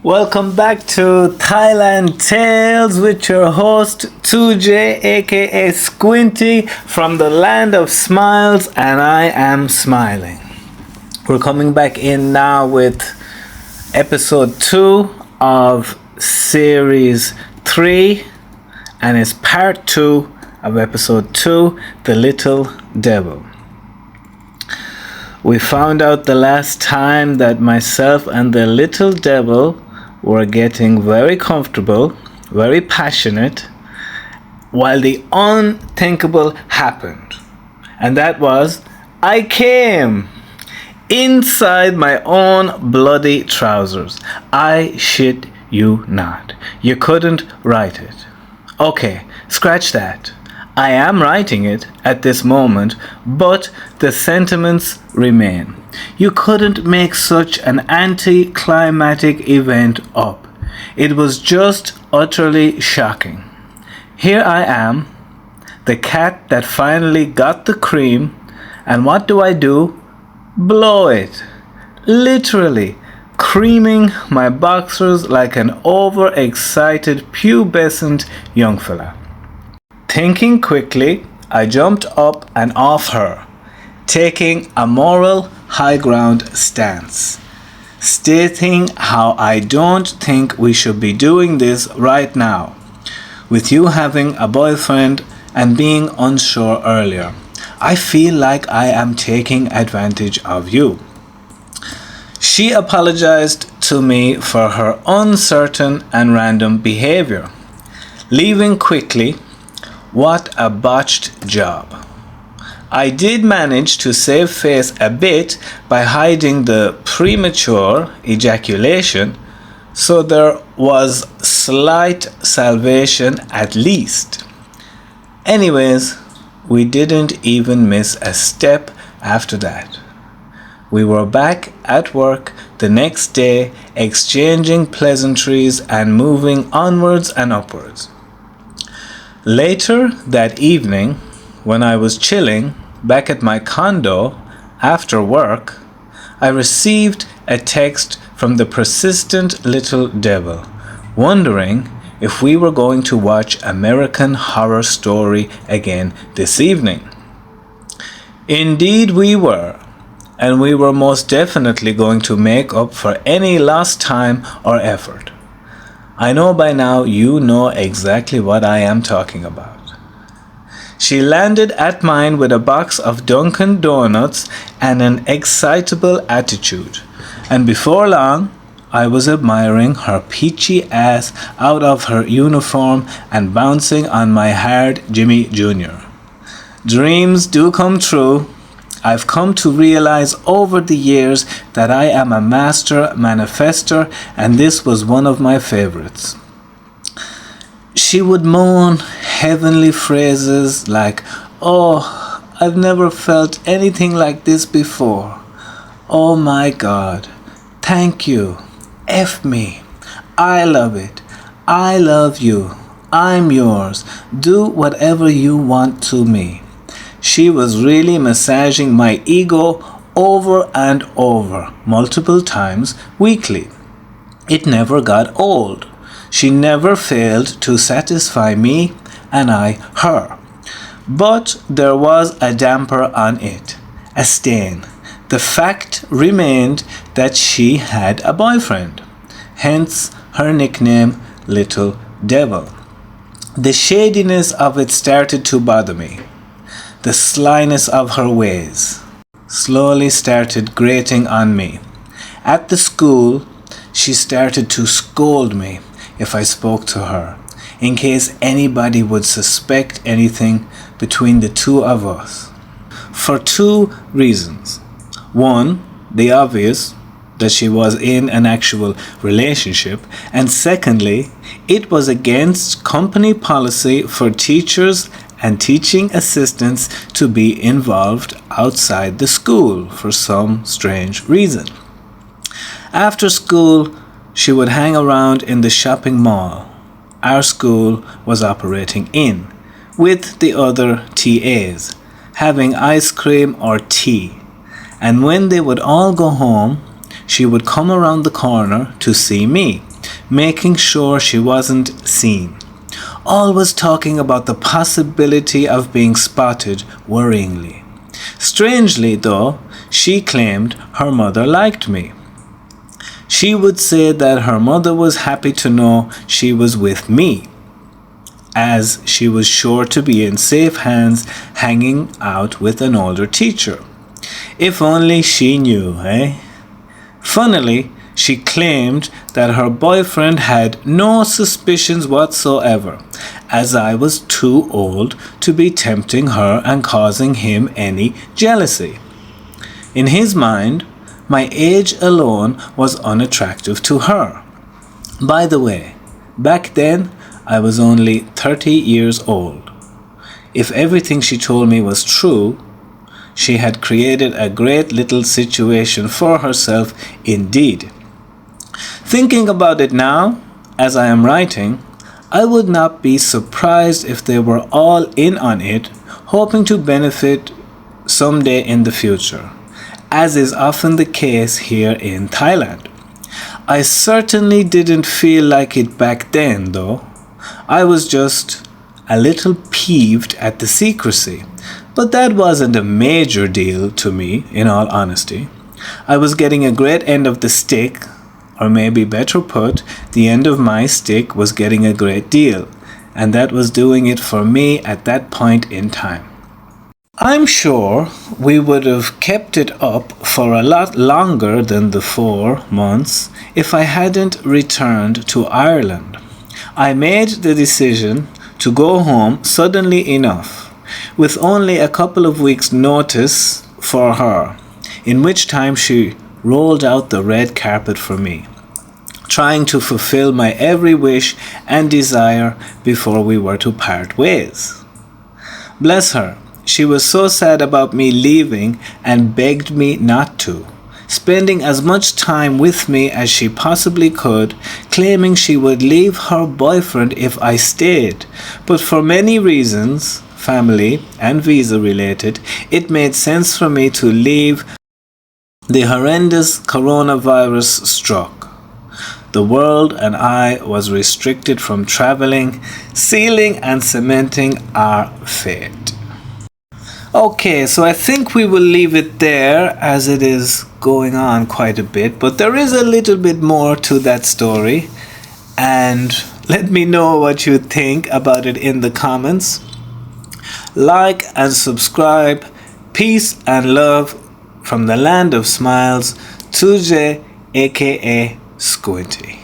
Welcome back to Thailand Tales with your host 2J aka Squinty from the land of smiles, and I am smiling. We're coming back in now with episode 2 of series 3, and it's part 2 of episode 2, The Little Devil. We found out the last time that myself and the little devil were getting very comfortable, very passionate, while the unthinkable happened. And that was, I came inside my own bloody trousers. I shit you not. You couldn't write it. Okay, scratch that. I am writing it at this moment, but the sentiments remain. You couldn't make such an anticlimactic event up. It was just utterly shocking. Here I am, the cat that finally got the cream, and what do? Blow it. Literally, creaming my boxers like an overexcited pubescent young fella. Thinking quickly, I jumped up and off her, taking a moral high ground stance, stating how I don't think we should be doing this right now, with you having a boyfriend and being unsure earlier. I feel like I am taking advantage of you. She apologized to me for her uncertain and random behavior, leaving quickly. What a botched job. I did manage to save face a bit by hiding the premature ejaculation, so there was slight salvation at least. Anyways, we didn't even miss a step after that. We were back at work the next day, exchanging pleasantries and moving onwards and upwards. Later that evening, when I was chilling back at my condo after work, I received a text from the persistent little devil, wondering if we were going to watch American Horror Story again this evening. Indeed we were, and we were most definitely going to make up for any lost time or effort. I know by now you know exactly what I am talking about. She landed at mine with a box of Dunkin' Donuts and an excitable attitude, and before long, I was admiring her peachy ass out of her uniform and bouncing on my hard Jimmy Jr. Dreams do come true. I've come to realize over the years that I am a master manifester, and this was one of my favorites. She would moan heavenly phrases like, "Oh, I've never felt anything like this before. Oh my God, thank you, F me, I love it, I love you, I'm yours, do whatever you want to me." She was really massaging my ego over and over, multiple times weekly. It never got old. She never failed to satisfy me and I her. But there was a damper on it, a stain. The fact remained that she had a boyfriend, hence her nickname Little Devil. The shadiness of it started to bother me. The slyness of her ways slowly started grating on me. At the school, she started to scold me if I spoke to her, in case anybody would suspect anything between the two of us. For two reasons. One, the obvious, that she was in an actual relationship, and secondly, it was against company policy for teachers and teaching assistants to be involved outside the school for some strange reason. After school, she would hang around in the shopping mall our school was operating in, with the other TAs, having ice cream or tea. And when they would all go home, she would come around the corner to see me, making sure she wasn't seen. Always talking about the possibility of being spotted worryingly. Strangely, though, she claimed her mother liked me. She would say that her mother was happy to know she was with me, as she was sure to be in safe hands hanging out with an older teacher. If only she knew, eh? Funnily, she claimed that her boyfriend had no suspicions whatsoever, as I was too old to be tempting her and causing him any jealousy. In his mind, my age alone was unattractive to her. By the way, back then I was only 30 years old. If everything she told me was true, she had created a great little situation for herself indeed. Thinking about it now, as I am writing, I would not be surprised if they were all in on it, hoping to benefit someday in the future, as is often the case here in Thailand. I certainly didn't feel like it back then, though. I was just a little peeved at the secrecy, but that wasn't a major deal to me, in all honesty. I was getting a great end of the stick, or maybe better put, the end of my stick was getting a great deal, and that was doing it for me at that point in time. I'm sure we would have kept it up for a lot longer than the 4 months if I hadn't returned to Ireland. I made the decision to go home suddenly enough, with only a couple of weeks' notice for her, in which time she rolled out the red carpet for me, trying to fulfill my every wish and desire before we were to part ways. Bless her, she was so sad about me leaving and begged me not to, spending as much time with me as she possibly could, claiming she would leave her boyfriend if I stayed. But for many reasons, family and visa related, it made sense for me to leave. The horrendous coronavirus struck. The world and I was restricted from traveling, sealing and cementing our fate. Okay, so I think we will leave it there as it is going on quite a bit, but there is a little bit more to that story, and let me know what you think about it in the comments. Like and subscribe. Peace and love from the land of smiles, Tuje aka Squinty.